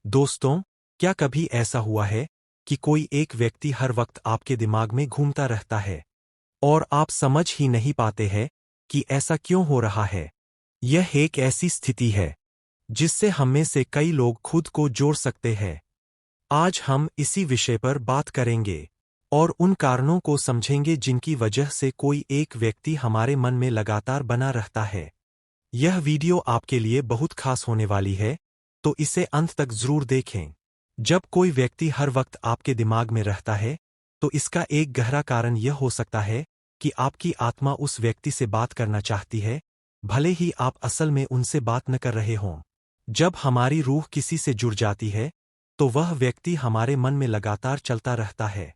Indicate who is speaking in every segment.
Speaker 1: दोस्तों, क्या कभी ऐसा हुआ है कि कोई एक व्यक्ति हर वक्त आपके दिमाग में घूमता रहता है और आप समझ ही नहीं पाते हैं कि ऐसा क्यों हो रहा है? यह एक ऐसी स्थिति है जिससे हम में से कई लोग खुद को जोड़ सकते हैं। आज हम इसी विषय पर बात करेंगे और उन कारणों को समझेंगे जिनकी वजह से कोई एक व्यक्ति हमारे मन में लगातार बना रहता है। यह वीडियो आपके लिए बहुत खास होने वाली है, तो इसे अंत तक जरूर देखें। जब कोई व्यक्ति हर वक्त आपके दिमाग में रहता है, तो इसका एक गहरा कारण यह हो सकता है कि आपकी आत्मा उस व्यक्ति से बात करना चाहती है, भले ही आप असल में उनसे बात न कर रहे हों। जब हमारी रूह किसी से जुड़ जाती है, तो वह व्यक्ति हमारे मन में लगातार चलता रहता है।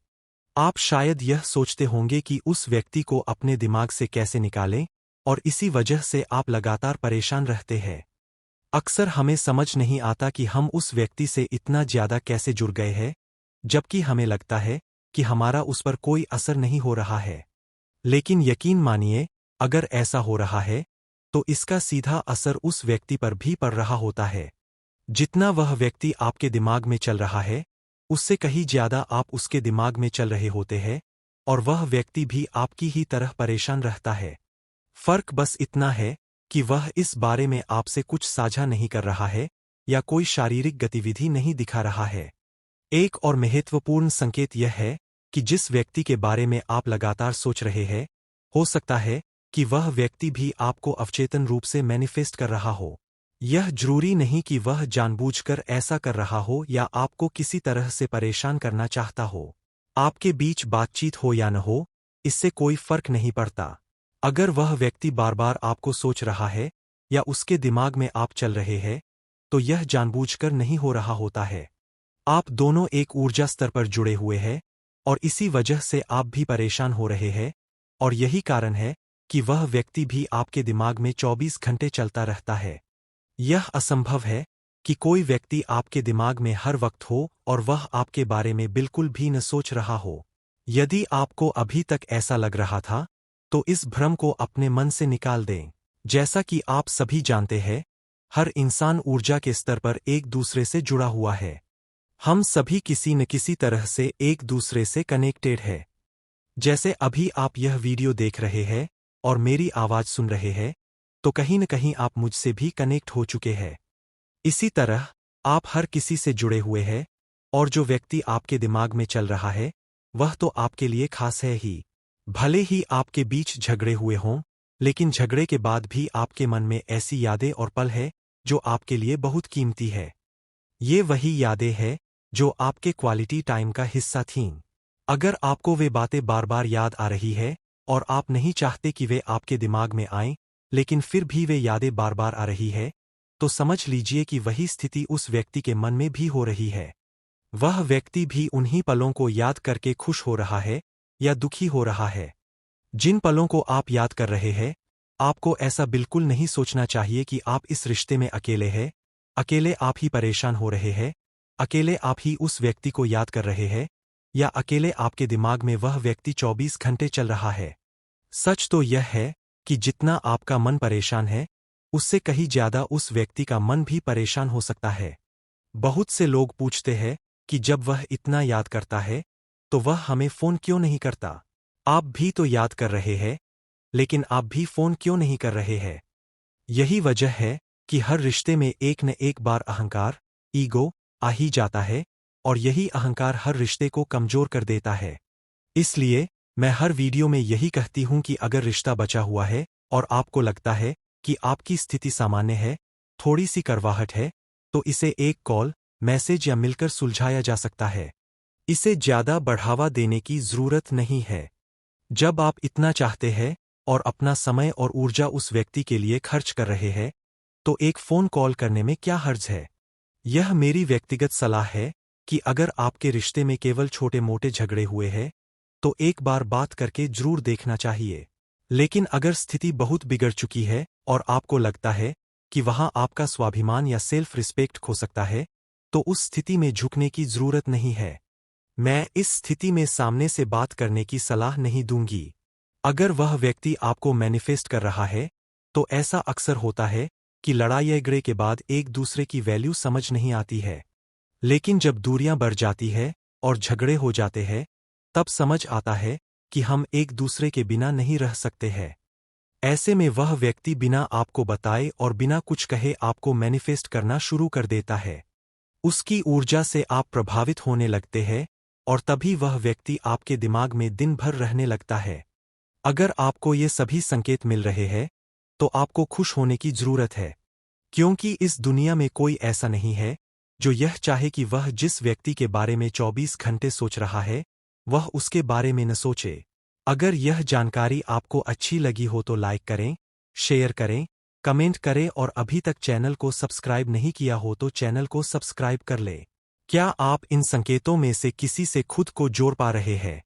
Speaker 1: आप शायद यह सोचते होंगे कि उस व्यक्ति को अपने दिमाग से कैसे निकालें, और इसी वजह से आप लगातार परेशान रहते हैं। अक्सर हमें समझ नहीं आता कि हम उस व्यक्ति से इतना ज्यादा कैसे जुड़ गए हैं, जबकि हमें लगता है कि हमारा उस पर कोई असर नहीं हो रहा है। लेकिन यकीन मानिए, अगर ऐसा हो रहा है, तो इसका सीधा असर उस व्यक्ति पर भी पड़ रहा होता है। जितना वह व्यक्ति आपके दिमाग में चल रहा है, उससे कहीं ज्यादा आप उसके दिमाग में चल रहे होते हैं, और वह व्यक्ति भी आपकी ही तरह परेशान रहता है। फर्क बस इतना है कि वह इस बारे में आपसे कुछ साझा नहीं कर रहा है या कोई शारीरिक गतिविधि नहीं दिखा रहा है। एक और महत्वपूर्ण संकेत यह है कि जिस व्यक्ति के बारे में आप लगातार सोच रहे हैं, हो सकता है कि वह व्यक्ति भी आपको अवचेतन रूप से मैनिफेस्ट कर रहा हो। यह जरूरी नहीं कि वह जानबूझकर ऐसा कर रहा हो या आपको किसी तरह से परेशान करना चाहता हो। आपके बीच बातचीत हो या न हो, इससे कोई फर्क नहीं पड़ता। अगर वह व्यक्ति बार बार आपको सोच रहा है या उसके दिमाग में आप चल रहे हैं, तो यह जानबूझकर नहीं हो रहा होता है। आप दोनों एक ऊर्जा स्तर पर जुड़े हुए हैं, और इसी वजह से आप भी परेशान हो रहे हैं, और यही कारण है कि वह व्यक्ति भी आपके दिमाग में 24 घंटे चलता रहता है। यह असंभव है कि कोई व्यक्ति आपके दिमाग में हर वक्त हो और वह आपके बारे में बिल्कुल भी न सोच रहा हो। यदि आपको अभी तक ऐसा लग रहा था, तो इस भ्रम को अपने मन से निकाल दें। जैसा कि आप सभी जानते हैं, हर इंसान ऊर्जा के स्तर पर एक दूसरे से जुड़ा हुआ है। हम सभी किसी न किसी तरह से एक दूसरे से कनेक्टेड है। जैसे अभी आप यह वीडियो देख रहे हैं और मेरी आवाज सुन रहे हैं, तो कहीं न कहीं आप मुझसे भी कनेक्ट हो चुके हैं। इसी तरह आप हर किसी से जुड़े हुए हैं, और जो व्यक्ति आपके दिमाग में चल रहा है, वह तो आपके लिए खास है ही। भले ही आपके बीच झगड़े हुए हों, लेकिन झगड़े के बाद भी आपके मन में ऐसी यादें और पल है जो आपके लिए बहुत कीमती है। ये वही यादें हैं जो आपके क्वालिटी टाइम का हिस्सा थीं। अगर आपको वे बातें बार बार याद आ रही है और आप नहीं चाहते कि वे आपके दिमाग में आएं, लेकिन फिर भी वे यादें बार बार आ रही है, तो समझ लीजिए कि वही स्थिति उस व्यक्ति के मन में भी हो रही है। वह व्यक्ति भी उन्हीं पलों को याद करके खुश हो रहा है या दुखी हो रहा है। जिन पलों को आप याद कर रहे हैं, आपको ऐसा बिल्कुल नहीं सोचना चाहिए कि आप इस रिश्ते में अकेले हैं, अकेले आप ही परेशान हो रहे हैं, अकेले आप ही उस व्यक्ति को याद कर रहे हैं, या अकेले आपके दिमाग में वह व्यक्ति 24 घंटे चल रहा है। सच तो यह है कि जितना आपका मन परेशान है, उससे कहीं ज्यादा उस व्यक्ति का मन भी परेशान हो सकता है। बहुत से लोग पूछते हैं कि जब वह इतना याद करता है, तो वह हमें फोन क्यों नहीं करता? आप भी तो याद कर रहे हैं, लेकिन आप भी फोन क्यों नहीं कर रहे हैं? यही वजह है कि हर रिश्ते में एक न एक बार अहंकार, ईगो, आ ही जाता है, और यही अहंकार हर रिश्ते को कमजोर कर देता है। इसलिए मैं हर वीडियो में यही कहती हूं कि अगर रिश्ता बचा हुआ है और आपको लगता है कि आपकी स्थिति सामान्य है, थोड़ी सी करवाहट है, तो इसे एक कॉल, मैसेज या मिलकर सुलझाया जा सकता है। इसे ज्यादा बढ़ावा देने की जरूरत नहीं है। जब आप इतना चाहते हैं और अपना समय और ऊर्जा उस व्यक्ति के लिए खर्च कर रहे हैं, तो एक फोन कॉल करने में क्या हर्ज है? यह मेरी व्यक्तिगत सलाह है कि अगर आपके रिश्ते में केवल छोटे मोटे झगड़े हुए हैं, तो एक बार बात करके जरूर देखना चाहिए। लेकिन अगर स्थिति बहुत बिगड़ चुकी है और आपको लगता है कि वहां आपका स्वाभिमान या सेल्फ रिस्पेक्ट खो सकता है, तो उस स्थिति में झुकने की जरूरत नहीं है। मैं इस स्थिति में सामने से बात करने की सलाह नहीं दूंगी। अगर वह व्यक्ति आपको मैनिफेस्ट कर रहा है, तो ऐसा अक्सर होता है कि लड़ाई झगड़े के बाद एक दूसरे की वैल्यू समझ नहीं आती है। लेकिन जब दूरियां बढ़ जाती है और झगड़े हो जाते हैं, तब समझ आता है कि हम एक दूसरे के बिना नहीं रह सकते हैं। ऐसे में वह व्यक्ति बिना आपको बताए और बिना कुछ कहे आपको मैनिफेस्ट करना शुरू कर देता है। उसकी ऊर्जा से आप प्रभावित होने लगते हैं और तभी वह व्यक्ति आपके दिमाग में दिन भर रहने लगता है। अगर आपको ये सभी संकेत मिल रहे हैं, तो आपको खुश होने की जरूरत है, क्योंकि इस दुनिया में कोई ऐसा नहीं है जो यह चाहे कि वह जिस व्यक्ति के बारे में 24 घंटे सोच रहा है, वह उसके बारे में न सोचे। अगर यह जानकारी आपको अच्छी लगी हो तो लाइक करें, शेयर करें, कमेंट करें और अभी तक चैनल को सब्सक्राइब नहीं किया हो तो चैनल को सब्सक्राइब कर लें। क्या आप इन संकेतों में से किसी से खुद को जोड़ पा रहे हैं?